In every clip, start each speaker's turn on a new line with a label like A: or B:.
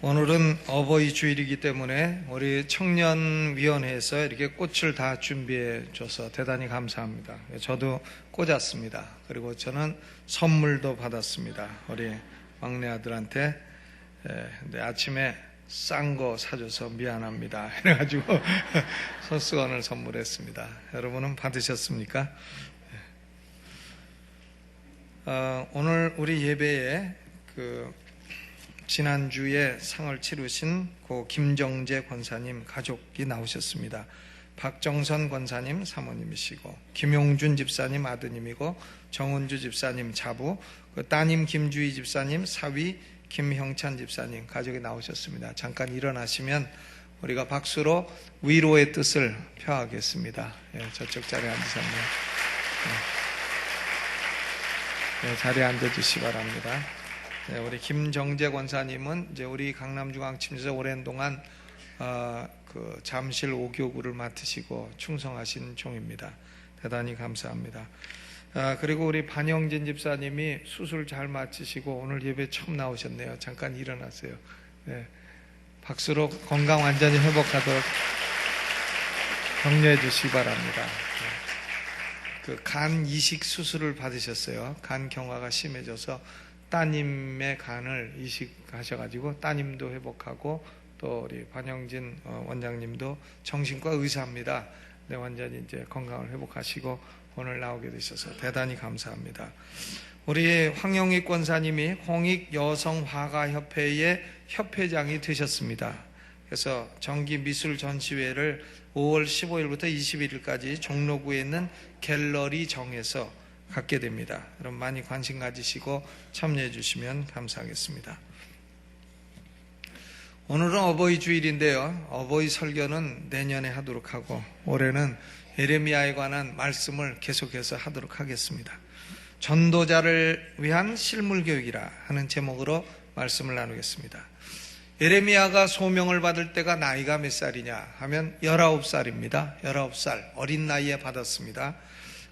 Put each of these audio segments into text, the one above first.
A: 오늘은 어버이 주일이기 때문에 우리 청년위원회에서 이렇게 꽃을 다 준비해 줘서 대단히 감사합니다. 저도 꽂았습니다. 그리고 저는 선물도 받았습니다. 우리 막내 아들한테. 근데 아침에 싼 거 사줘서 미안합니다. 해가지고 손수건을 선물했습니다. 여러분은 받으셨습니까? 오늘 우리 예배에 지난주에 상을 치르신 고 김정재 권사님 가족이 나오셨습니다. 박정선 권사님 사모님이시고, 김용준 집사님 아드님이고, 정은주 집사님 자부, 따님 김주희 집사님 사위, 김형찬 집사님 가족이 나오셨습니다. 잠깐 일어나시면 우리가 박수로 위로의 뜻을 표하겠습니다. 저쪽 자리에 앉으셨네요. 자리에 앉아주시기 바랍니다. 우리 김정재 권사님은 이제 우리 강남중앙침에서 오랜 동안 잠실 5교구를 맡으시고 충성하신 종입니다. 대단히 감사합니다. 그리고 우리 반영진 집사님이 수술 잘 마치시고 오늘 예배 처음 나오셨네요. 잠깐 일어나세요. 박수로 건강 완전히 회복하도록 격려해 주시기 바랍니다. 간 이식 수술을 받으셨어요. 간 경화가 심해져서 따님의 간을 이식하셔가지고 따님도 회복하고, 또 우리 반영진 원장님도 정신과 의사입니다. 네, 완전히 이제 건강을 회복하시고 오늘 나오게 되셔서 대단히 감사합니다. 우리 황영익 권사님이 홍익 여성화가협회의 협회장이 되셨습니다. 그래서 정기미술 전시회를 5월 15일부터 21일까지 종로구에 있는 갤러리 정에서 갖게 됩니다. 여러분 많이 관심 가지시고 참여해 주시면 감사하겠습니다. 오늘은 어버이 주일인데요. 어버이 설교는 내년에 하도록 하고 올해는 예레미야에 관한 말씀을 계속해서 하도록 하겠습니다. 전도자를 위한 실물교육이라 하는 제목으로 말씀을 나누겠습니다. 예레미야가 소명을 받을 때가 나이가 몇 살이냐 하면 19살입니다. 19살 어린 나이에 받았습니다.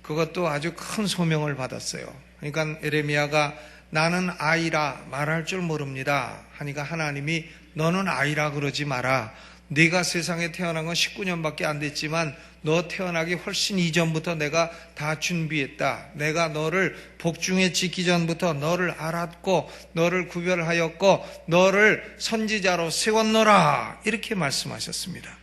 A: 그것도 아주 큰 소명을 받았어요. 그러니까 예레미야가 나는 아이라 말할 줄 모릅니다 하니까 하나님이 너는 아이라 그러지 마라. 네가 세상에 태어난 건 19년밖에 안 됐지만 너 태어나기 훨씬 이전부터 내가 다 준비했다. 내가 너를 복중에 짓기 전부터 너를 알았고 너를 구별하였고 너를 선지자로 세웠노라. 이렇게 말씀하셨습니다.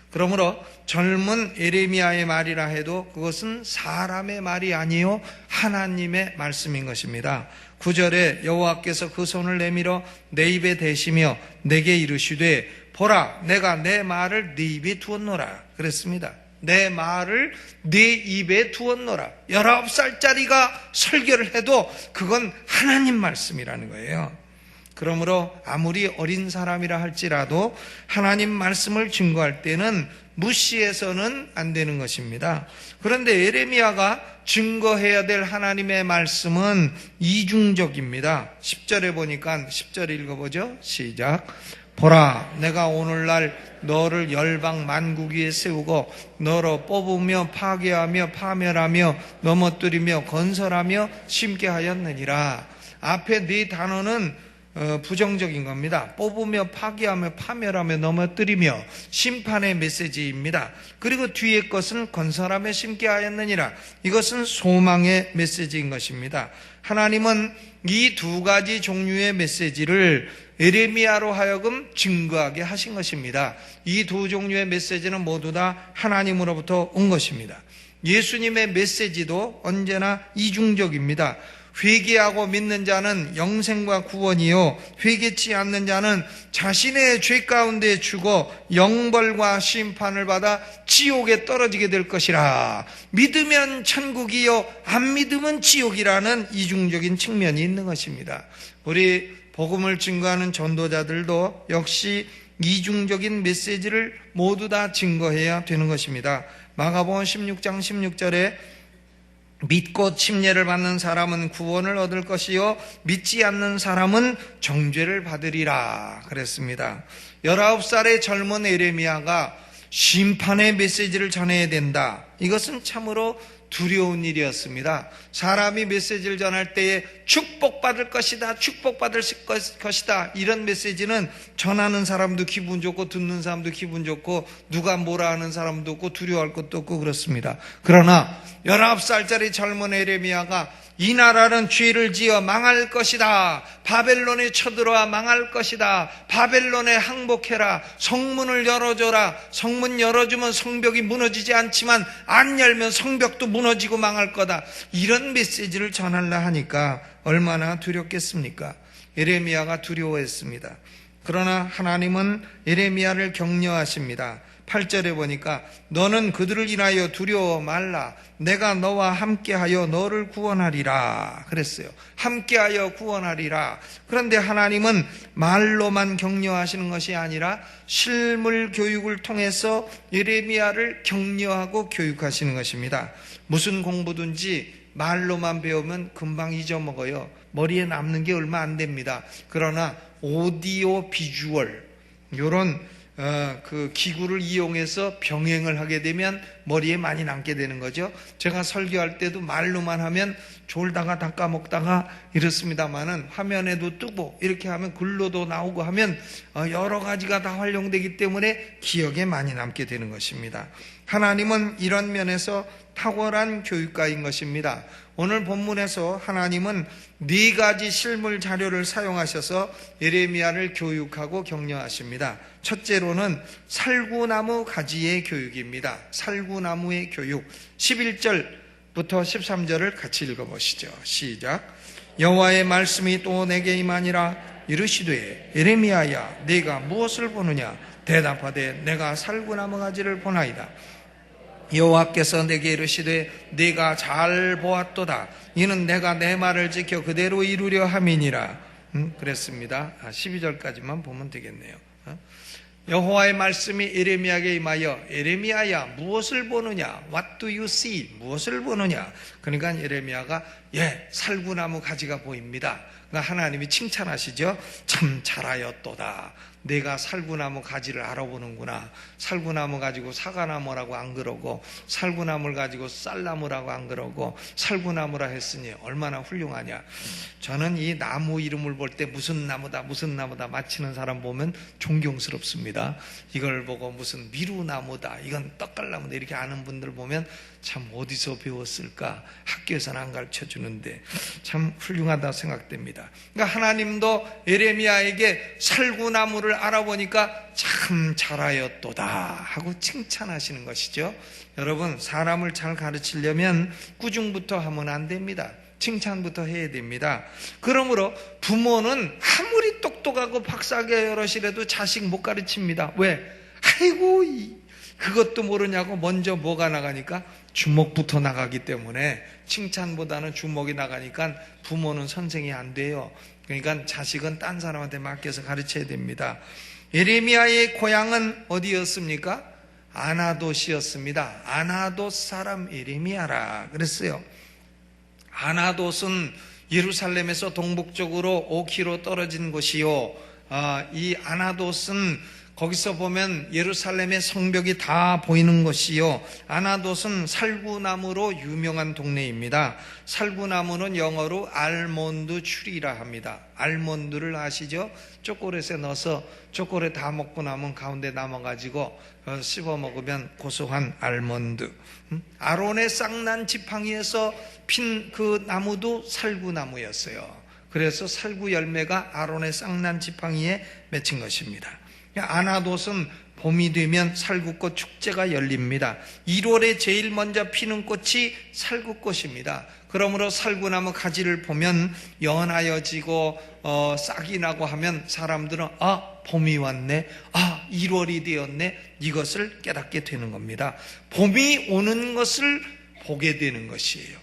A: 그러므로 젊은 예레미야의 말이라 해도 그것은 사람의 말이 아니요 하나님의 말씀인 것입니다. 9절에 여호와께서 그 손을 내밀어 내 입에 대시며 내게 이르시되 보라 내가 내 말을 네 입에 두었노라 그랬습니다. 내 말을 네 입에 두었노라. 19살짜리가 설교를 해도 그건 하나님 말씀이라는 거예요. 그러므로 아무리 어린 사람이라 할지라도 하나님 말씀을 증거할 때는 무시해서는 안 되는 것입니다. 그런데 예레미야가 증거해야 될 하나님의 말씀은 이중적입니다. 10절에 보니까 10절 읽어보죠. 시작. 보라 내가 오늘날 너를 열방 만국 위에 세우고 너로 뽑으며 파괴하며 파멸하며 넘어뜨리며 건설하며 심게 하였느니라. 앞에 네 단어는 부정적인 겁니다. 뽑으며 파괴하며 파멸하며 넘어뜨리며 심판의 메시지입니다. 그리고 뒤에 것은 건설하며 심게 하였느니라. 이것은 소망의 메시지인 것입니다. 하나님은 이 두 가지 종류의 메시지를 예레미야로 하여금 증거하게 하신 것입니다. 이 두 종류의 메시지는 모두 다 하나님으로부터 온 것입니다. 예수님의 메시지도 언제나 이중적입니다. 회개하고 믿는 자는 영생과 구원이요 회개치 않는 자는 자신의 죄 가운데 죽어 영벌과 심판을 받아 지옥에 떨어지게 될 것이라. 믿으면 천국이요 안 믿으면 지옥이라는 이중적인 측면이 있는 것입니다. 우리 복음을 증거하는 전도자들도 역시 이중적인 메시지를 모두 다 증거해야 되는 것입니다. 마가복음 16장 16절에 믿고 침례를 받는 사람은 구원을 얻을 것이요 믿지 않는 사람은 정죄를 받으리라 그랬습니다. 19살의 젊은 예레미야가 심판의 메시지를 전해야 된다. 이것은 참으로 두려운 일이었습니다. 사람이 메시지를 전할 때에 축복받을 것이다, 축복받을 것이다, 이런 메시지는 전하는 사람도 기분 좋고 듣는 사람도 기분 좋고 누가 뭐라 하는 사람도 없고 두려워할 것도 없고 그렇습니다. 그러나 19살짜리 젊은 에레미야가 이 나라는 죄를 지어 망할 것이다, 바벨론에 쳐들어와 망할 것이다, 바벨론에 항복해라, 성문을 열어줘라, 성문 열어주면 성벽이 무너지지 않지만 안 열면 성벽도 무너지고 망할 거다, 이런 메시지를 전하려 하니까 얼마나 두렵겠습니까? 에레미야가 두려워했습니다. 그러나 하나님은 에레미야를 격려하십니다. 8절에 보니까 너는 그들을 인하여 두려워 말라, 내가 너와 함께하여 너를 구원하리라 그랬어요. 함께하여 구원하리라. 그런데 하나님은 말로만 격려하시는 것이 아니라 실물 교육을 통해서 예레미야를 격려하고 교육하시는 것입니다. 무슨 공부든지 말로만 배우면 금방 잊어먹어요. 머리에 남는 게 얼마 안 됩니다. 그러나 오디오 비주얼, 이런 그 기구를 이용해서 병행을 하게 되면 머리에 많이 남게 되는 거죠. 제가 설교할 때도 말로만 하면 졸다가 닦아먹다가 이렇습니다만은 화면에도 뜨고 이렇게 하면 글로도 나오고 하면 여러 가지가 다 활용되기 때문에 기억에 많이 남게 되는 것입니다. 하나님은 이런 면에서 탁월한 교육가인 것입니다. 오늘 본문에서 하나님은 4가지 실물 자료를 사용하셔서 예레미야를 교육하고 격려하십니다. 첫째로는 살구나무 가지의 교육입니다. 살구나무의 교육. 11절부터 13절을 같이 읽어보시죠. 시작. 여호와의 말씀이 또 내게 임하니라. 이르시되 예레미야야, 네가 무엇을 보느냐? 대답하되 내가 살구나무 가지를 보나이다. 여호와께서 내게 이르시되 네가 잘 보았도다. 이는 내가 내 말을 지켜 그대로 이루려 함이니라. 그랬습니다. 12절까지만 보면 되겠네요. 여호와의 말씀이 예레미야에게 임하여 예레미야야 무엇을 보느냐? What do you see? 무엇을 보느냐? 그러니까 예레미야가 살구나무 가지가 보입니다. 그러니까 하나님이 칭찬하시죠. 참 잘하였도다. 내가 살구나무 가지를 알아보는구나. 살구나무 가지고 사과나무라고 안 그러고, 살구나무를 가지고 쌀나무라고 안 그러고, 살구나무라 했으니 얼마나 훌륭하냐. 저는 이 나무 이름을 볼 때 무슨 나무다 무슨 나무다 맞히는 사람 보면 존경스럽습니다. 이걸 보고 무슨 미루나무다, 이건 떡갈나무다 이렇게 아는 분들 보면 참 어디서 배웠을까? 학교에서는 안 가르쳐 주는데 참 훌륭하다 생각됩니다. 그러니까 하나님도 예레미야에게 살구나무를 알아보니까 참 잘하였도다 하고 칭찬하시는 것이죠. 여러분, 사람을 잘 가르치려면 꾸중부터 하면 안 됩니다. 칭찬부터 해야 됩니다. 그러므로 부모는 아무리 똑똑하고 박사학위 여럿이라도 자식 못 가르칩니다. 왜? 아이고 그것도 모르냐고 먼저 뭐가 나가니까 주먹부터 나가기 때문에, 칭찬보다는 주먹이 나가니까 부모는 선생이 안 돼요. 그러니까 자식은 딴 사람한테 맡겨서 가르쳐야 됩니다. 예레미야의 고향은 어디였습니까? 아나돗이었습니다. 아나돗 사람 예레미야라 그랬어요. 아나돗은 예루살렘에서 동북쪽으로 5km 떨어진 곳이요. 이 아나돗은 거기서 보면 예루살렘의 성벽이 다 보이는 것이요. 아나돗은 살구나무로 유명한 동네입니다. 살구나무는 영어로 알몬드 추리라 합니다. 알몬드를 아시죠? 초콜릿에 넣어서 초콜릿 다 먹고 나면 가운데 남아가지고 씹어 먹으면 고소한 알몬드. 아론의 쌍난 지팡이에서 핀 그 나무도 살구나무였어요. 그래서 살구 열매가 아론의 쌍난 지팡이에 맺힌 것입니다. 아나돗은 봄이 되면 살구꽃 축제가 열립니다. 1월에 제일 먼저 피는 꽃이 살구꽃입니다. 그러므로 살구나무 가지를 보면 연하여지고 싹이 나고 하면 사람들은 봄이 왔네, 1월이 되었네, 이것을 깨닫게 되는 겁니다. 봄이 오는 것을 보게 되는 것이에요.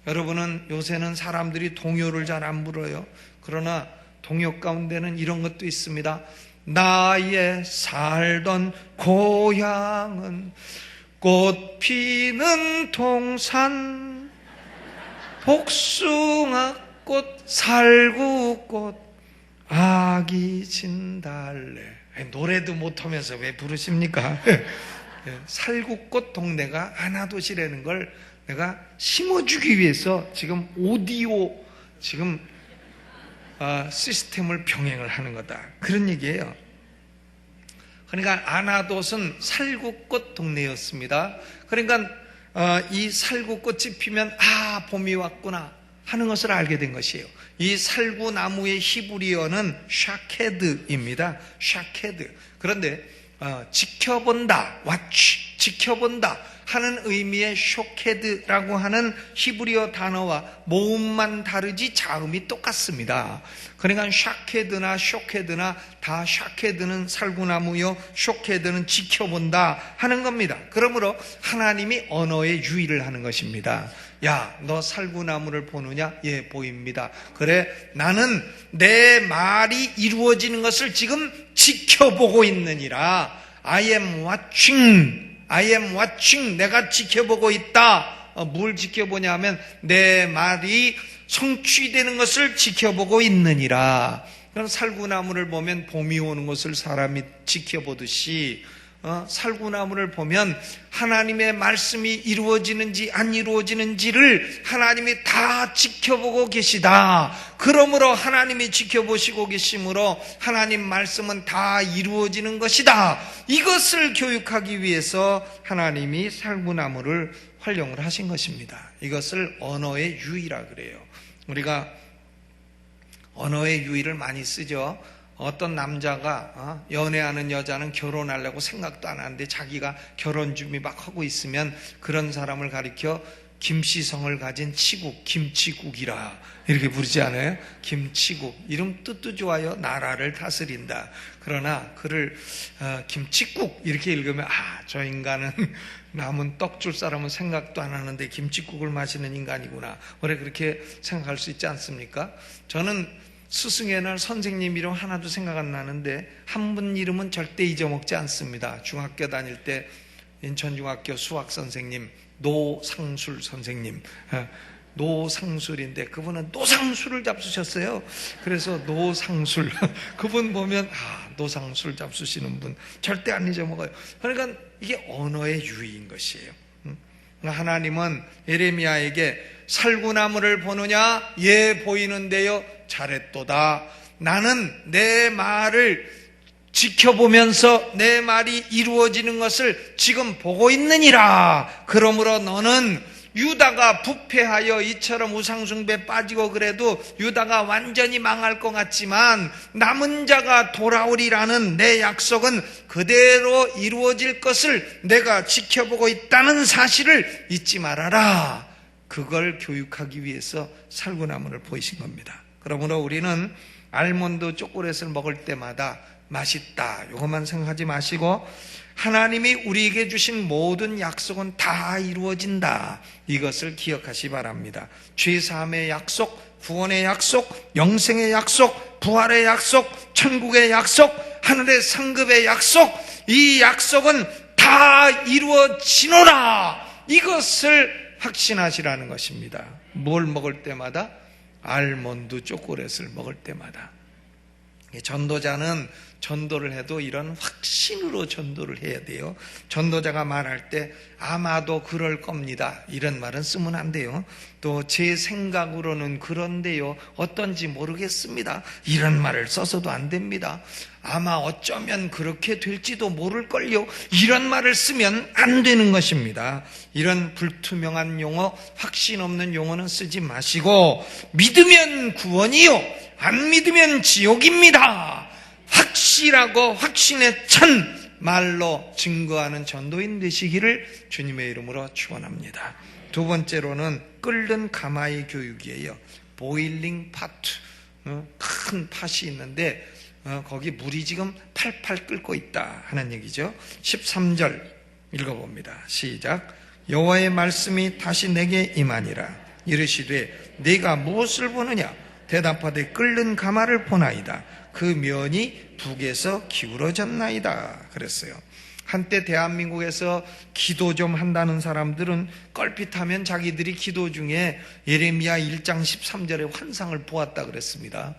A: 여러분은 요새는 사람들이 동요를 잘 안 불어요. 그러나 동요 가운데는 이런 것도 있습니다. 나의 살던 고향은 꽃 피는 동산, 복숭아꽃, 살구꽃, 아기 진달래. 노래도 못하면서 왜 부르십니까? 살구꽃 동네가 아나돗이라는 걸 내가 심어주기 위해서 지금 오디오 지금 시스템을 병행을 하는 거다. 그런 얘기예요. 그러니까 아나돗은 살구꽃 동네였습니다. 그러니까 이 살구꽃이 피면 봄이 왔구나 하는 것을 알게 된 것이에요. 이 살구나무의 히브리어는 샤케드입니다. 샤케드. 그런데 지켜본다, watch, 지켜본다 하는 의미의 쇼케드라고 하는 히브리어 단어와 모음만 다르지 자음이 똑같습니다. 그러니까 샤케드나 쇼케드나 다 샤케드는 살구나무요, 쇼케드는 지켜본다 하는 겁니다. 그러므로 하나님이 언어의 유의를 하는 것입니다. 야, 너 살구나무를 보느냐? 예, 보입니다. 그래, 나는 내 말이 이루어지는 것을 지금 지켜보고 있느니라. I am watching. I am watching. 내가 지켜보고 있다. 뭘 지켜보냐 하면 내 말이 성취되는 것을 지켜보고 있느니라. 그럼 살구나무를 보면 봄이 오는 것을 사람이 지켜보듯이 살구나무를 보면 하나님의 말씀이 이루어지는지 안 이루어지는지를 하나님이 다 지켜보고 계시다. 그러므로 하나님이 지켜보시고 계시므로 하나님 말씀은 다 이루어지는 것이다. 이것을 교육하기 위해서 하나님이 살구나무를 활용을 하신 것입니다. 이것을 언어의 유의라 그래요. 우리가 언어의 유의를 많이 쓰죠. 어떤 남자가 연애하는 여자는 결혼하려고 생각도 안 하는데 자기가 결혼 준비 막 하고 있으면 그런 사람을 가리켜 김씨성을 가진 치국, 김치국이라 이렇게 부르지 않아요? 김치국. 이름 뜻도 좋아요. 나라를 다스린다. 그러나 그를 김치국 이렇게 읽으면 저 인간은 남은 떡 줄 사람은 생각도 안 하는데 김치국을 마시는 인간이구나. 원래 그렇게 생각할 수 있지 않습니까? 저는 스승의 날 선생님 이름 하나도 생각 안 나는데 한 분 이름은 절대 잊어먹지 않습니다. 중학교 다닐 때 인천중학교 수학 선생님 노상술 선생님, 노상술인데 그분은 노상술을 잡수셨어요. 그래서 노상술 그분 보면 노상술 잡수시는 분 절대 안 잊어먹어요. 그러니까 이게 언어의 유의인 것이에요. 하나님은 예레미야에게 살구나무를 보느냐? 예, 보이는데요. 잘했도다. 나는 내 말을 지켜보면서 내 말이 이루어지는 것을 지금 보고 있느니라. 그러므로 너는 유다가 부패하여 이처럼 우상숭배에 빠지고 그래도 유다가 완전히 망할 것 같지만 남은 자가 돌아오리라는 내 약속은 그대로 이루어질 것을 내가 지켜보고 있다는 사실을 잊지 말아라. 그걸 교육하기 위해서 살구나무를 보이신 겁니다. 그러므로 우리는 알몬드 초콜릿을 먹을 때마다 맛있다 이것만 생각하지 마시고 하나님이 우리에게 주신 모든 약속은 다 이루어진다. 이것을 기억하시 바랍니다. 죄사함의 약속, 구원의 약속, 영생의 약속, 부활의 약속, 천국의 약속, 하늘의 상급의 약속, 이 약속은 다 이루어지노라. 이것을 확신하시라는 것입니다. 뭘 먹을 때마다? 알몬드 초콜릿을 먹을 때마다. 전도자는 전도를 해도 이런 확신으로 전도를 해야 돼요. 전도자가 말할 때 아마도 그럴 겁니다 이런 말은 쓰면 안 돼요. 또 제 생각으로는 그런데요, 어떤지 모르겠습니다 이런 말을 써서도 안 됩니다. 아마 어쩌면 그렇게 될지도 모를걸요 이런 말을 쓰면 안 되는 것입니다. 이런 불투명한 용어, 확신 없는 용어는 쓰지 마시고 믿으면 구원이요 안 믿으면 지옥입니다. 확실하고 확신에 찬 말로 증거하는 전도인 되시기를 주님의 이름으로 축원합니다. 두 번째로는 끓는 가마의 교육이에요. 보일링 파트. 큰 팥이 있는데 거기 물이 지금 팔팔 끓고 있다 하는 얘기죠. 13절 읽어봅니다. 시작. 여호와의 말씀이 다시 내게 임하니라. 이르시되 네가 무엇을 보느냐? 대답하되 끓는 가마를 보나이다. 그 면이 북에서 기울어졌나이다 그랬어요. 한때 대한민국에서 기도 좀 한다는 사람들은 껄핏하면 자기들이 기도 중에 예레미야 1장 13절의 환상을 보았다 그랬습니다.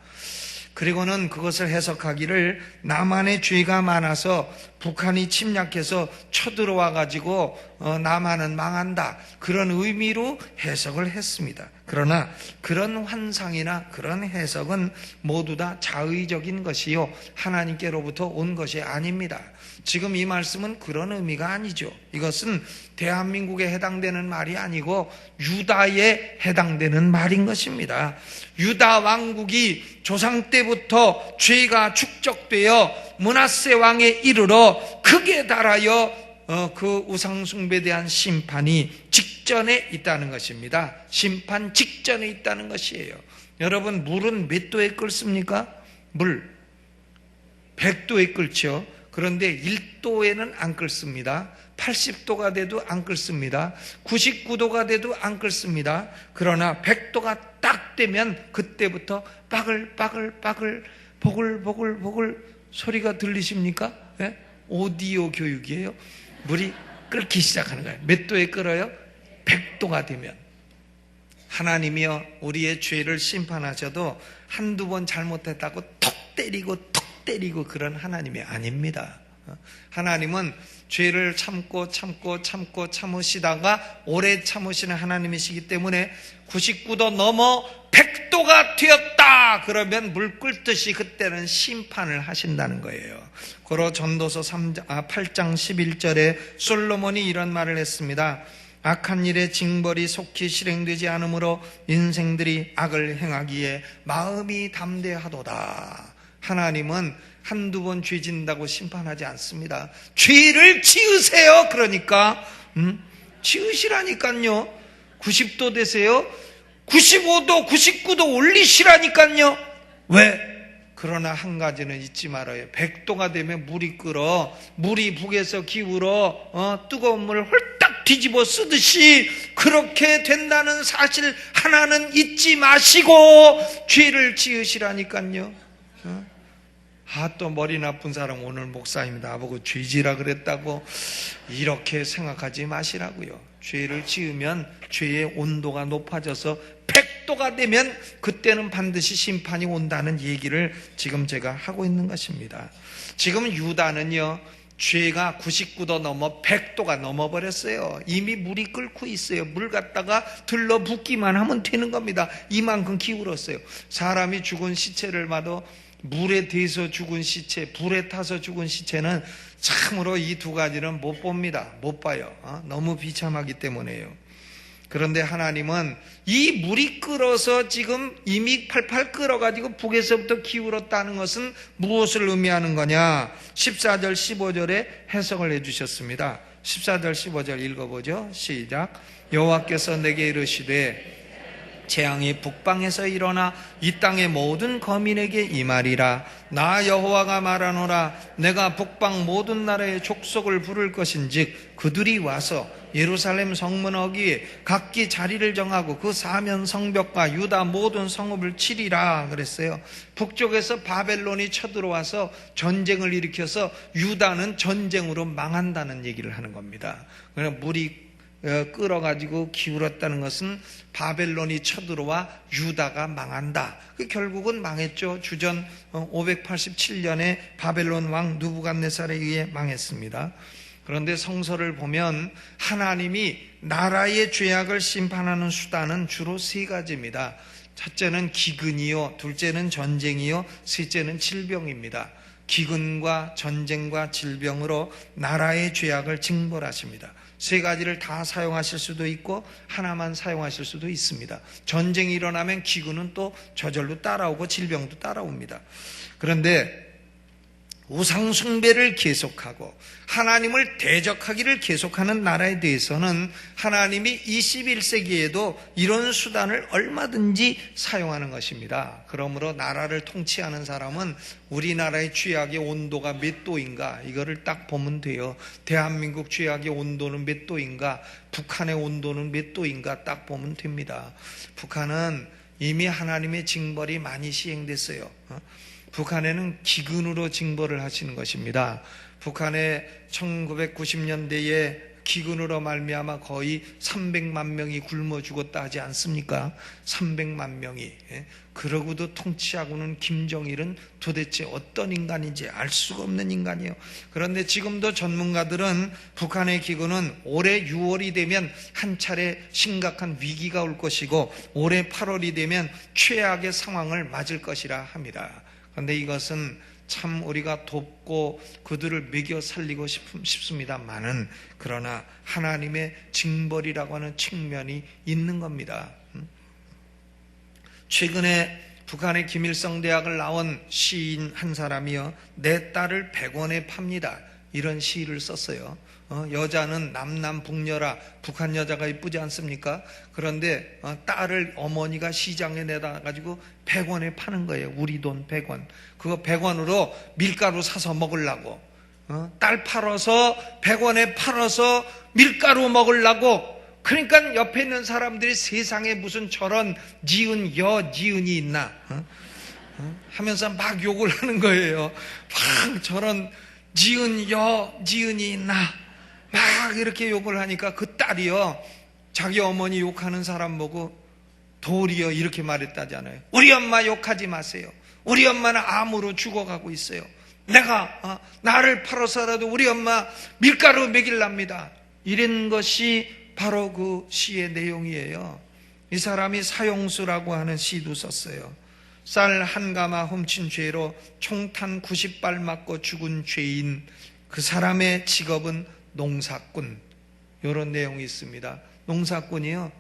A: 그리고는 그것을 해석하기를 남한의 죄가 많아서 북한이 침략해서 쳐들어와 가지고 남한은 망한다, 그런 의미로 해석을 했습니다. 그러나 그런 환상이나 그런 해석은 모두 다 자의적인 것이요 하나님께로부터 온 것이 아닙니다. 지금 이 말씀은 그런 의미가 아니죠. 이것은 대한민국에 해당되는 말이 아니고 유다에 해당되는 말인 것입니다. 유다 왕국이 조상 때부터 죄가 축적되어 므낫세 왕에 이르러 극에 달하여 그 우상 숭배에 대한 심판이 직전에 있다는 것입니다. 심판 직전에 있다는 것이에요. 여러분, 물은 몇 도에 끓습니까? 물 100도에 끓죠. 그런데 1도에는 안 끓습니다. 80도가 돼도 안 끓습니다. 99도가 돼도 안 끓습니다. 그러나 100도가 딱 되면 그때부터 빠글빠글빠글 보글보글보글 소리가 들리십니까? 네? 오디오 교육이에요. 물이 끓기 시작하는 거예요. 몇 도에 끓어요? 100도가 되면. 하나님이요 우리의 죄를 심판하셔도 한두 번 잘못했다고 톡 때리고 그런 하나님이 아닙니다. 하나님은 죄를 참으시다가 오래 참으시는 하나님이시기 때문에 99도 넘어 100도가 되었다 그러면 물 끓듯이 그때는 심판을 하신다는 거예요. 고로 전도서 8장 11절에 솔로몬이 이런 말을 했습니다. 악한 일의 징벌이 속히 실행되지 않으므로 인생들이 악을 행하기에 마음이 담대하도다. 하나님은 한두 번 죄 짓는다고 심판하지 않습니다. 죄를 지으세요. 그러니까 지으시라니까요. 90도 되세요. 95도 99도 올리시라니까요. 왜? 그러나 한 가지는 잊지 말아요. 100도가 되면 물이 끓어. 물이 북에서 기울어 뜨거운 물을 홀딱 뒤집어 쓰듯이 그렇게 된다는 사실 하나는 잊지 마시고 죄를 지으시라니까요. 또 머리 나쁜 사람 오늘 목사님 나보고 죄지라 그랬다고 이렇게 생각하지 마시라고요. 죄를 지으면 죄의 온도가 높아져서 100도가 되면 그때는 반드시 심판이 온다는 얘기를 지금 제가 하고 있는 것입니다. 지금 유다는요 죄가 99도 넘어 100도가 넘어버렸어요. 이미 물이 끓고 있어요. 물 갖다가 들러붓기만 하면 되는 겁니다. 이만큼 기울었어요. 사람이 죽은 시체를 봐도 물에 대서 죽은 시체, 불에 타서 죽은 시체는 참으로 이 두 가지는 못 봅니다. 못 봐요. 너무 비참하기 때문에요. 그런데 하나님은 이 물이 끓어서 지금 이미 팔팔 끓어가지고 북에서부터 기울었다는 것은 무엇을 의미하는 거냐? 14절 15절에 해석을 해주셨습니다. 14절 15절 읽어보죠. 시작. 여호와께서 내게 이르시되 재앙이 북방에서 일어나 이 땅의 모든 거민에게 임하리라. 나 여호와가 말하노라. 내가 북방 모든 나라의 족속을 부를 것인즉 그들이 와서 예루살렘 성문 어귀에 각기 자리를 정하고 그 사면 성벽과 유다 모든 성읍을 치리라 그랬어요. 북쪽에서 바벨론이 쳐들어와서 전쟁을 일으켜서 유다는 전쟁으로 망한다는 얘기를 하는 겁니다. 그러나 물이 끓어가지고 기울었다는 것은 바벨론이 쳐들어와 유다가 망한다. 결국은 망했죠. 주전 587년에 바벨론 왕 느부갓네살에 의해 망했습니다. 그런데 성서를 보면 하나님이 나라의 죄악을 심판하는 수단은 주로 세 가지입니다. 첫째는 기근이요, 둘째는 전쟁이요, 셋째는 질병입니다. 기근과 전쟁과 질병으로 나라의 죄악을 징벌하십니다. 세 가지를 다 사용하실 수도 있고 하나만 사용하실 수도 있습니다. 전쟁이 일어나면 기근은 또 저절로 따라오고 질병도 따라옵니다. 그런데 우상 숭배를 계속하고 하나님을 대적하기를 계속하는 나라에 대해서는 하나님이 21세기에도 이런 수단을 얼마든지 사용하는 것입니다. 그러므로 나라를 통치하는 사람은 우리나라의 죄악의 온도가 몇 도인가 이거를 딱 보면 돼요. 대한민국 죄악의 온도는 몇 도인가, 북한의 온도는 몇 도인가 딱 보면 됩니다. 북한은 이미 하나님의 징벌이 많이 시행됐어요. 북한에는 기근으로 징벌을 하시는 것입니다. 북한의 1990년대에 기근으로 말미암아 거의 300만 명이 굶어 죽었다 하지 않습니까? 300만 명이. 그러고도 통치하고는 김정일은 도대체 어떤 인간인지 알 수가 없는 인간이에요. 그런데 지금도 전문가들은 북한의 기근은 올해 6월이 되면 한 차례 심각한 위기가 올 것이고 올해 8월이 되면 최악의 상황을 맞을 것이라 합니다. 그런데 이것은 참 우리가 돕고 그들을 먹여 살리고 싶습니다만은, 그러나 하나님의 징벌이라고 하는 측면이 있는 겁니다. 최근에 북한의 김일성 대학을 나온 시인 한 사람이요, 내 딸을 100원에 팝니다, 이런 시를 썼어요. 여자는 남남북녀라, 북한 여자가 이쁘지 않습니까? 그런데 딸을 어머니가 시장에 내다 가지고 100원에 파는 거예요. 우리 돈 100원. 그거 100원으로 밀가루 사서 먹으려고. 딸 팔아서 100원에 팔아서 밀가루 먹으려고. 그러니까 옆에 있는 사람들이 세상에 무슨 저런 지은 지은이 있나 하면서 막 욕을 하는 거예요. 막 저런 지은 지은이 있나 막 이렇게 욕을 하니까 그 딸이요, 자기 어머니 욕하는 사람 보고 도리어 이렇게 말했다잖아요. 우리 엄마 욕하지 마세요. 우리 엄마는 암으로 죽어가고 있어요. 내가 나를 팔아서라도 우리 엄마 밀가루 먹일랍니다. 이런 것이 바로 그 시의 내용이에요. 이 사람이 사용수라고 하는 시도 썼어요. 쌀 한 가마 훔친 죄로 총탄 90발 맞고 죽은 죄인, 그 사람의 직업은 농사꾼. 이런 내용이 있습니다. 농사꾼이요,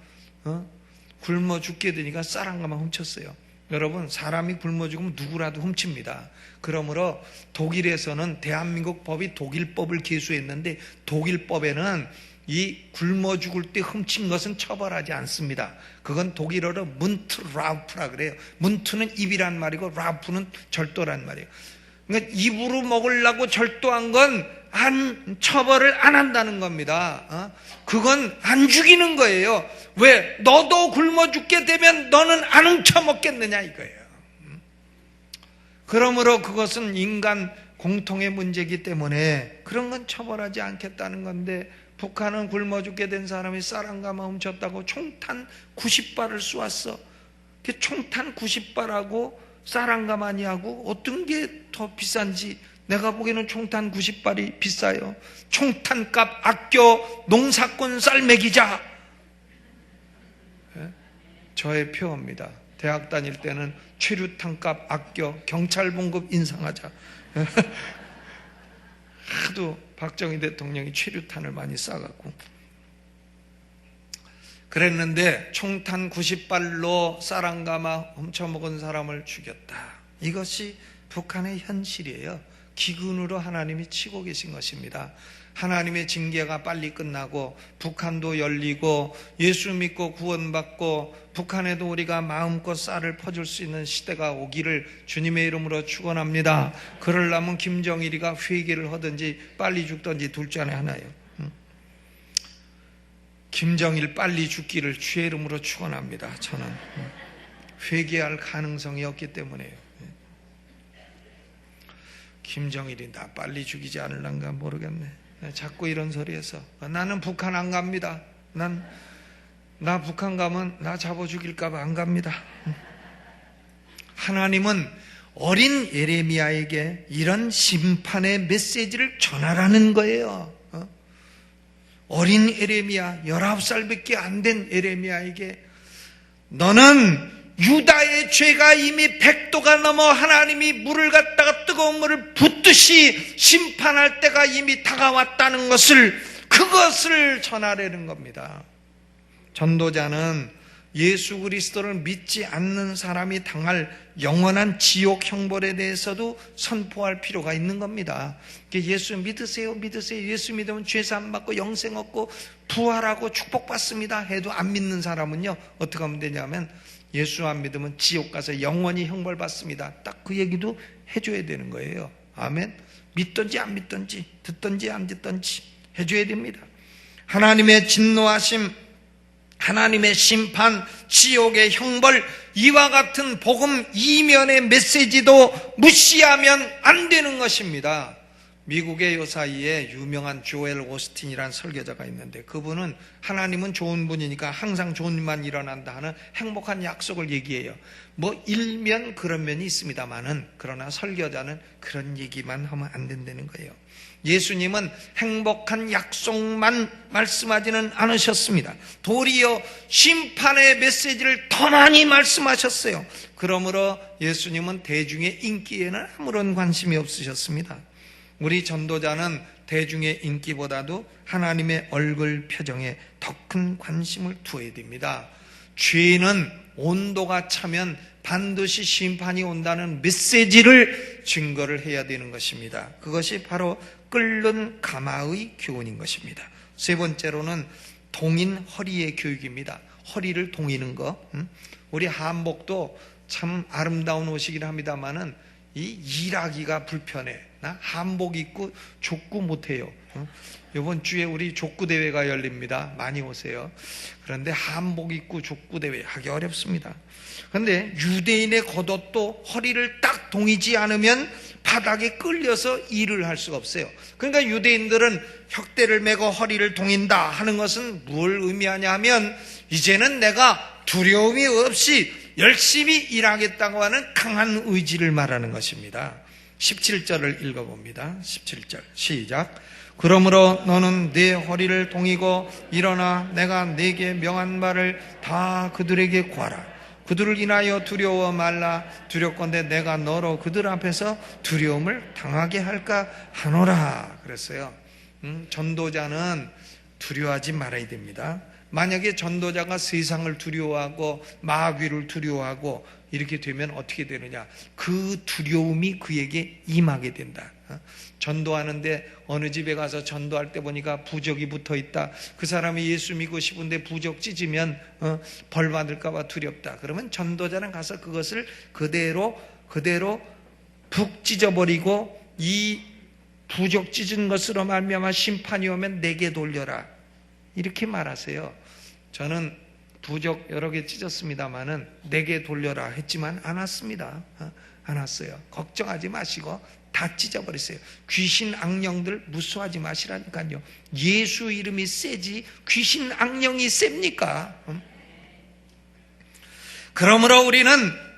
A: 굶어 죽게 되니까 쌀 한 가마 훔쳤어요. 여러분, 사람이 굶어 죽으면 누구라도 훔칩니다. 그러므로 독일에서는 대한민국 법이 독일법을 계수했는데, 독일법에는 이 굶어 죽을 때 훔친 것은 처벌하지 않습니다. 그건 독일어로 문트라우프라 그래요. 문트는 입이란 말이고 라우프는 절도란 말이에요. 그러니까 입으로 먹으려고 절도한 건 처벌을 안 한다는 겁니다. 그건 안 죽이는 거예요. 왜? 너도 굶어 죽게 되면 너는 안 훔쳐먹겠느냐 이거예요. 그러므로 그것은 인간 공통의 문제이기 때문에 그런 건 처벌하지 않겠다는 건데, 북한은 굶어 죽게 된 사람이 쌀 한 가마 훔쳤다고 총탄 90발을 쏘았어. 총탄 90발하고 쌀 한 가마니하고 어떤 게 더 비싼지, 내가 보기에는 총탄 90발이 비싸요. 총탄값 아껴 농사꾼 쌀 먹이자. 저의 표어입니다. 대학 다닐 때는 최루탄값 아껴 경찰 봉급 인상하자. 하도 박정희 대통령이 최루탄을 많이 쏴갖고 그랬는데, 총탄 90발로 쌀 한 가마 훔쳐먹은 사람을 죽였다. 이것이 북한의 현실이에요. 기근으로 하나님이 치고 계신 것입니다. 하나님의 징계가 빨리 끝나고 북한도 열리고 예수 믿고 구원받고 북한에도 우리가 마음껏 쌀을 퍼줄 수 있는 시대가 오기를 주님의 이름으로 축원합니다. 그러려면 김정일이가 회개를 하든지 빨리 죽든지 둘 중 하나예요. 김정일 빨리 죽기를 주의 이름으로 축원합니다. 저는 회개할 가능성이 없기 때문에요. 김정일이 나 빨리 죽이지 않을란가 모르겠네. 자꾸 이런 소리해서 나는 북한 안 갑니다. 나 북한 가면 나 잡아 죽일까봐 안 갑니다. 하나님은 어린 예레미야에게 이런 심판의 메시지를 전하라는 거예요. 어린 예레미야, 19살밖에 안 된 예레미야에게 너는 유다의 죄가 이미 100도가 넘어 하나님이 물을 갖다가 뜨거운 물을 붓듯이 심판할 때가 이미 다가왔다는 것을, 그것을 전하려는 겁니다. 전도자는 예수 그리스도를 믿지 않는 사람이 당할 영원한 지옥 형벌에 대해서도 선포할 필요가 있는 겁니다. 예수 믿으세요, 믿으세요. 예수 믿으면 죄사함 받고 영생 얻고 부활하고 축복받습니다 해도 안 믿는 사람은요, 어떻게 하면 되냐면 예수 안 믿으면 지옥 가서 영원히 형벌 받습니다. 딱 그 얘기도 해줘야 되는 거예요. 아멘. 믿든지 안 믿든지 듣든지 안 듣든지 해줘야 됩니다. 하나님의 진노하심, 하나님의 심판, 지옥의 형벌, 이와 같은 복음 이면의 메시지도 무시하면 안 되는 것입니다. 미국의 요사이에 유명한 조엘 오스틴이라는 설교자가 있는데, 그분은 하나님은 좋은 분이니까 항상 좋은 일만 일어난다 하는 행복한 약속을 얘기해요. 뭐 일면 그런 면이 있습니다만은, 그러나 설교자는 그런 얘기만 하면 안 된다는 거예요. 예수님은 행복한 약속만 말씀하지는 않으셨습니다. 도리어 심판의 메시지를 더 많이 말씀하셨어요. 그러므로 예수님은 대중의 인기에는 아무런 관심이 없으셨습니다. 우리 전도자는 대중의 인기보다도 하나님의 얼굴 표정에 더 큰 관심을 두어야 됩니다. 죄는 온도가 차면 반드시 심판이 온다는 메시지를 증거를 해야 되는 것입니다. 그것이 바로 끓는 가마의 교훈인 것입니다. 세 번째로는 동인 허리의 교육입니다. 허리를 동이는 거. 우리 한복도 참 아름다운 옷이긴 합니다만은 이 일하기가 불편해. 나 한복 입고 족구 못해요. 이번 주에 우리 족구 대회가 열립니다. 많이 오세요. 그런데 한복 입고 족구 대회 하기 어렵습니다. 그런데 유대인의 겉옷도 허리를 딱 동이지 않으면 바닥에 끌려서 일을 할 수가 없어요. 그러니까 유대인들은 혁대를 메고 허리를 동인다 하는 것은 뭘 의미하냐 하면, 이제는 내가 두려움이 없이 열심히 일하겠다고 하는 강한 의지를 말하는 것입니다. 17절을 읽어봅니다. 17절 시작. 그러므로 너는 네 허리를 동이고 일어나 내가 네게 명한 말을 다 그들에게 구하라. 그들을 인하여 두려워 말라. 두렵건대 내가 너로 그들 앞에서 두려움을 당하게 할까 하노라. 그랬어요. 전도자는 두려워하지 말아야 됩니다. 만약에 전도자가 세상을 두려워하고 마귀를 두려워하고 이렇게 되면 어떻게 되느냐, 그 두려움이 그에게 임하게 된다. 전도하는데 어느 집에 가서 전도할 때 보니까 부적이 붙어 있다. 그 사람이 예수 믿고 싶은데 부적 찢으면 벌 받을까 봐 두렵다. 그러면 전도자는 가서 그것을 그대로 북 찢어버리고, 이 부적 찢은 것으로 말미암아 심판이 오면 내게 돌려라, 이렇게 말하세요. 저는 부적 여러 개 찢었습니다마는 내게 돌려라 했지만 안 왔습니다. 안 왔어요. 걱정하지 마시고 다 찢어버렸어요. 귀신 악령들 무서워하지 마시라니까요. 예수 이름이 세지 귀신 악령이 셉니까? 그러므로 우리는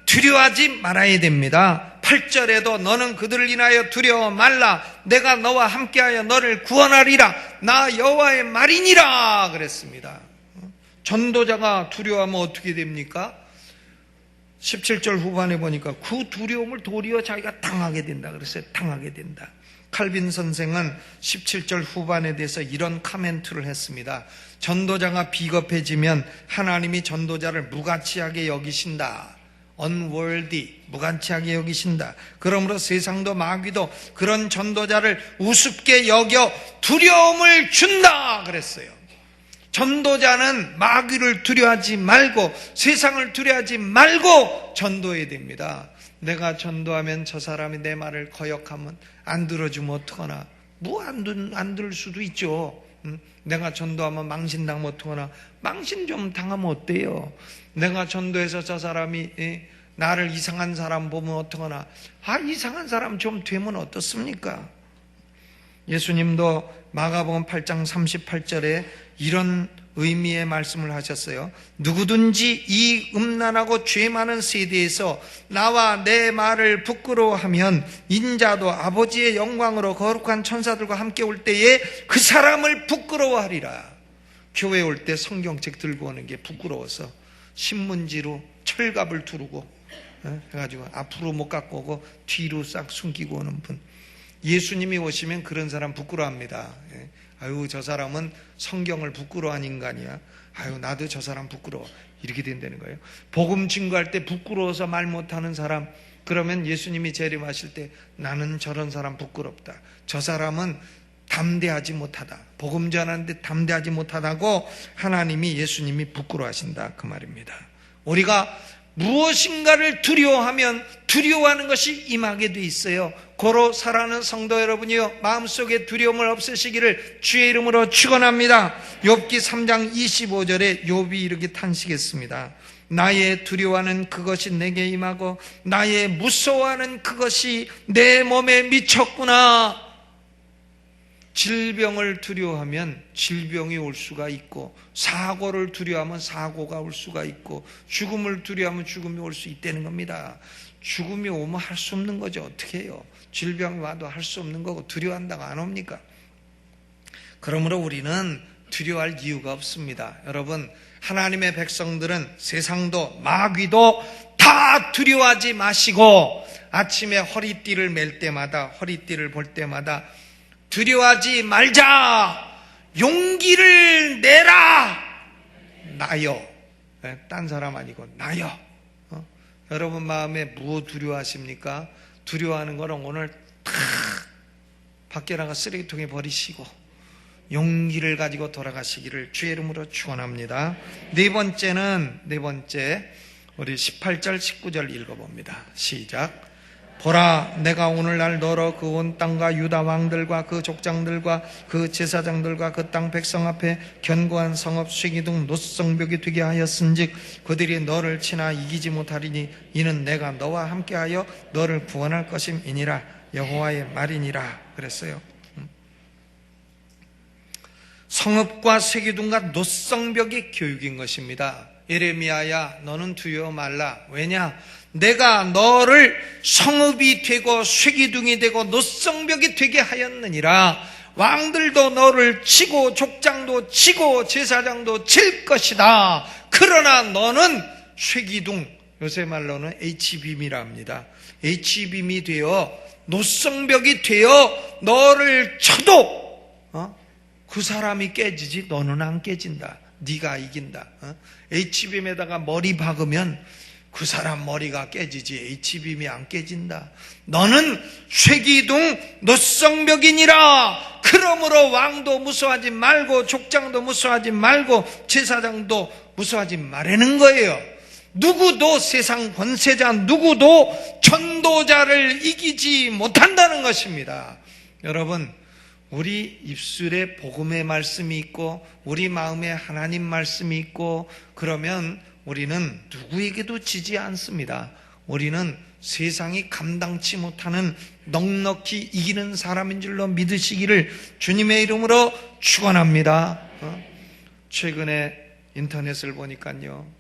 A: 두려워하지 말아야 됩니다. 8절에도 너는 그들을 인하여 두려워 말라. 내가 너와 함께하여 너를 구원하리라. 나 여호와의 말이니라 그랬습니다. 전도자가 두려워하면 어떻게 됩니까? 17절 후반에 보니까 그 두려움을 도리어 자기가 당하게 된다 그랬어요. 당하게 된다. 칼빈 선생은 17절 후반에 대해서 이런 코멘트를 했습니다. 전도자가 비겁해지면 하나님이 전도자를 무가치하게 여기신다. unworthy, 무가치하게 여기신다. 그러므로 세상도 마귀도 그런 전도자를 우습게 여겨 두려움을 준다 그랬어요. 전도자는 마귀를 두려워하지 말고 세상을 두려워하지 말고 전도해야 됩니다. 내가 전도하면 저 사람이 내 말을 거역하면 안 들어주면 어떡하나. 뭐 안 들을 수도 있죠. 내가 전도하면 망신당하면 어떡하나. 망신 좀 당하면 어때요? 내가 전도해서 저 사람이 나를 이상한 사람 보면 어떡하나. 이상한 사람 좀 되면 어떻습니까? 예수님도 마가복음 8장 38절에 이런 의미의 말씀을 하셨어요. 누구든지 이 음란하고 죄 많은 세대에서 나와 내 말을 부끄러워하면 인자도 아버지의 영광으로 거룩한 천사들과 함께 올 때에 그 사람을 부끄러워하리라. 교회 올 때 성경책 들고 오는 게 부끄러워서 신문지로 철갑을 두르고 해가지고 앞으로 못 갖고 오고 뒤로 싹 숨기고 오는 분. 예수님이 오시면 그런 사람 부끄러워합니다. 아유, 저 사람은 성경을 부끄러워한 인간이야. 아유, 나도 저 사람 부끄러워. 이렇게 된다는 거예요. 복음 증거할 때 부끄러워서 말 못하는 사람, 그러면 예수님이 재림하실 때 나는 저런 사람 부끄럽다. 저 사람은 담대하지 못하다. 복음 전하는데 담대하지 못하다고 하나님이, 예수님이 부끄러워하신다 그 말입니다. 우리가 무엇인가를 두려워하면 두려워하는 것이 임하게 돼 있어요. 고로 사랑하는 성도 여러분이요, 마음속에 두려움을 없애시기를 주의 이름으로 축원합니다. 욥기 3장 25절에 욥이 이렇게 탄식했습니다. 나의 두려워하는 그것이 내게 임하고 나의 무서워하는 그것이 내 몸에 미쳤구나. 질병을 두려워하면 질병이 올 수가 있고, 사고를 두려워하면 사고가 올 수가 있고, 죽음을 두려워하면 죽음이 올 수 있다는 겁니다. 죽음이 오면 할 수 없는 거죠. 어떻게 해요? 질병이 와도 할 수 없는 거고, 두려워한다고 안 옵니까? 그러므로 우리는 두려워할 이유가 없습니다. 여러분, 하나님의 백성들은 세상도 마귀도 다 두려워하지 마시고, 아침에 허리띠를 맬 때마다, 허리띠를 볼 때마다 두려워하지 말자, 용기를 내라, 나여. 딴 사람 아니고 나여. 여러분 마음에 무엇 두려워하십니까? 두려워하는 거는 오늘 다 밖에 나가 쓰레기통에 버리시고 용기를 가지고 돌아가시기를 주의 이름으로 축원합니다. 네 번째 우리 18절 19절 읽어봅니다. 시작. 보라, 내가 오늘날 너로 그 온 땅과 유다 왕들과 그 족장들과 그 제사장들과 그 땅 백성 앞에 견고한 성읍 쇠기둥 노성벽이 되게 하였은즉 그들이 너를 치나 이기지 못하리니 이는 내가 너와 함께하여 너를 구원할 것임이니라. 여호와의 말이니라 그랬어요. 성읍과 쇠기둥과 노성벽이 교육인 것입니다. 예레미야야, 너는 두려워 말라. 왜냐? 내가 너를 성읍이 되고 쇠기둥이 되고 노성벽이 되게 하였느니라. 왕들도 너를 치고 족장도 치고 제사장도 칠 것이다. 그러나 너는 쇠기둥, 요새 말로는 H빔이라 합니다. H빔이 되어 노성벽이 되어 너를 쳐도 그 사람이 깨지지 너는 안 깨진다. 네가 이긴다. H빔에다가 머리 박으면 그 사람 머리가 깨지지 H빔이 안 깨진다. 너는 쇠기둥 노성벽이니라. 그러므로 왕도 무서워하지 말고 족장도 무서워하지 말고 제사장도 무서워하지 말라는 거예요. 누구도 세상 권세자 누구도 전도자를 이기지 못한다는 것입니다. 여러분, 우리 입술에 복음의 말씀이 있고 우리 마음에 하나님 말씀이 있고 그러면 우리는 누구에게도 지지 않습니다. 우리는 세상이 감당치 못하는 넉넉히 이기는 사람인 줄로 믿으시기를 주님의 이름으로 축원합니다. 최근에 인터넷을 보니까요,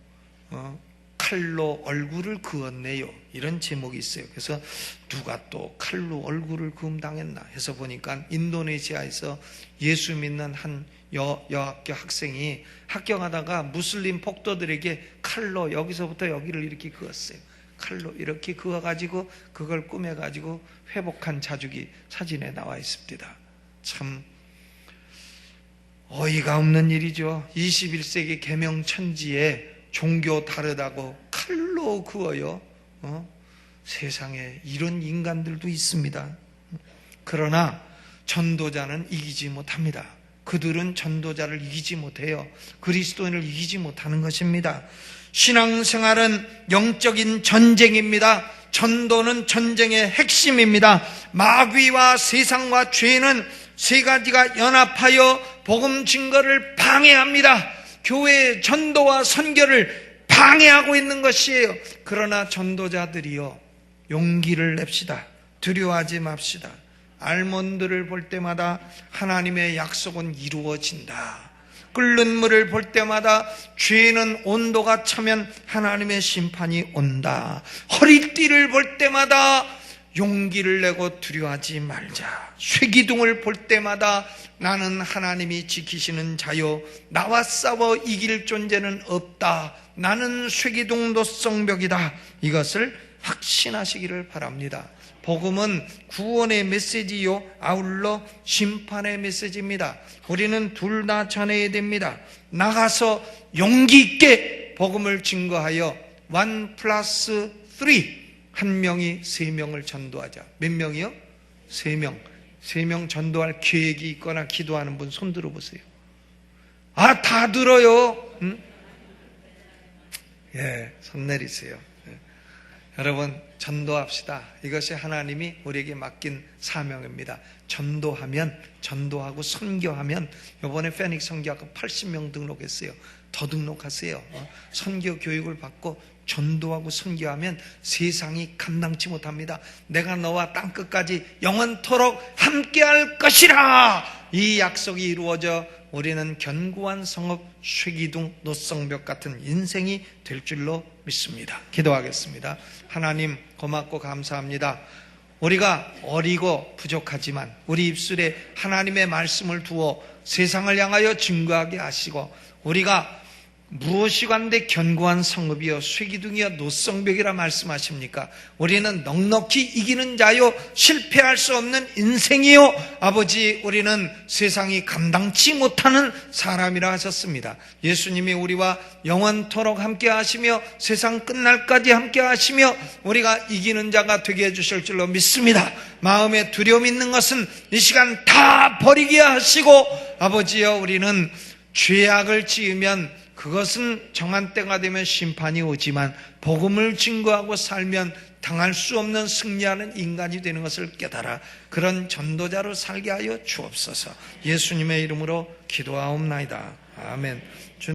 A: 칼로 얼굴을 그었네요, 이런 제목이 있어요. 그래서 누가 또 칼로 얼굴을 그음 당했나 해서 보니까 인도네시아에서 예수 믿는 한 여학교 학생이 학교 가다가 무슬림 폭도들에게 칼로 여기서부터 여기를 이렇게 그었어요. 칼로 이렇게 그어가지고 그걸 꾸며가지고 회복한 자죽이 사진에 나와 있습니다. 참 어이가 없는 일이죠. 21세기 계명천지에 종교 다르다고 칼로 그어요. 세상에 이런 인간들도 있습니다. 그러나 전도자는 이기지 못합니다. 그들은 전도자를 이기지 못해요. 그리스도인을 이기지 못하는 것입니다. 신앙생활은 영적인 전쟁입니다. 전도는 전쟁의 핵심입니다. 마귀와 세상과 죄는 세 가지가 연합하여 복음 증거를 방해합니다. 교회의 전도와 선교를 방해하고 있는 것이에요. 그러나 전도자들이요, 용기를 냅시다. 두려워하지 맙시다. 알몬드를 볼 때마다 하나님의 약속은 이루어진다. 끓는 물을 볼 때마다 죄는 온도가 차면 하나님의 심판이 온다. 허리띠를 볼 때마다 용기를 내고 두려워하지 말자. 쇠기둥을 볼 때마다 나는 하나님이 지키시는 자요, 나와 싸워 이길 존재는 없다. 나는 쇠기둥 노성벽이다. 이것을 확신하시기를 바랍니다. 복음은 구원의 메시지요, 아울러 심판의 메시지입니다. 우리는 둘 다 전해야 됩니다. 나가서 용기 있게 복음을 증거하여 1+3, 한 명이 3명을 전도하자. 몇 명이요? 3명. 3명 전도할 계획이 있거나 기도하는 분 손 들어보세요. 아, 다 들어요. 응? 예, 손 내리세요. 예. 여러분, 전도합시다. 이것이 하나님이 우리에게 맡긴 사명입니다. 전도하면, 전도하고 선교하면, 이번에 페닉스 선교학교 80명 등록했어요. 더 등록하세요. 선교 교육을 받고 전도하고 선교하면 세상이 감당치 못합니다. 내가 너와 땅끝까지 영원토록 함께할 것이라. 이 약속이 이루어져 우리는 견고한 성읍, 쇠기둥, 노성벽 같은 인생이 될 줄로 믿습니다. 기도하겠습니다. 하나님 고맙고 감사합니다. 우리가 어리고 부족하지만 우리 입술에 하나님의 말씀을 두어 세상을 향하여 증거하게 하시고, 우리가 무엇이간데 견고한 성읍이여 쇠기둥이여 노성벽이라 말씀하십니까? 우리는 넉넉히 이기는 자요 실패할 수 없는 인생이요 아버지, 우리는 세상이 감당치 못하는 사람이라 하셨습니다. 예수님이 우리와 영원토록 함께 하시며 세상 끝날까지 함께 하시며 우리가 이기는 자가 되게 해주실 줄로 믿습니다. 마음에 두려움 있는 것은 이 시간 다 버리게 하시고, 아버지여, 우리는 죄악을 지으면 그것은 정한 때가 되면 심판이 오지만 복음을 증거하고 살면 당할 수 없는 승리하는 인간이 되는 것을 깨달아 그런 전도자로 살게 하여 주옵소서. 예수님의 이름으로 기도하옵나이다. 아멘.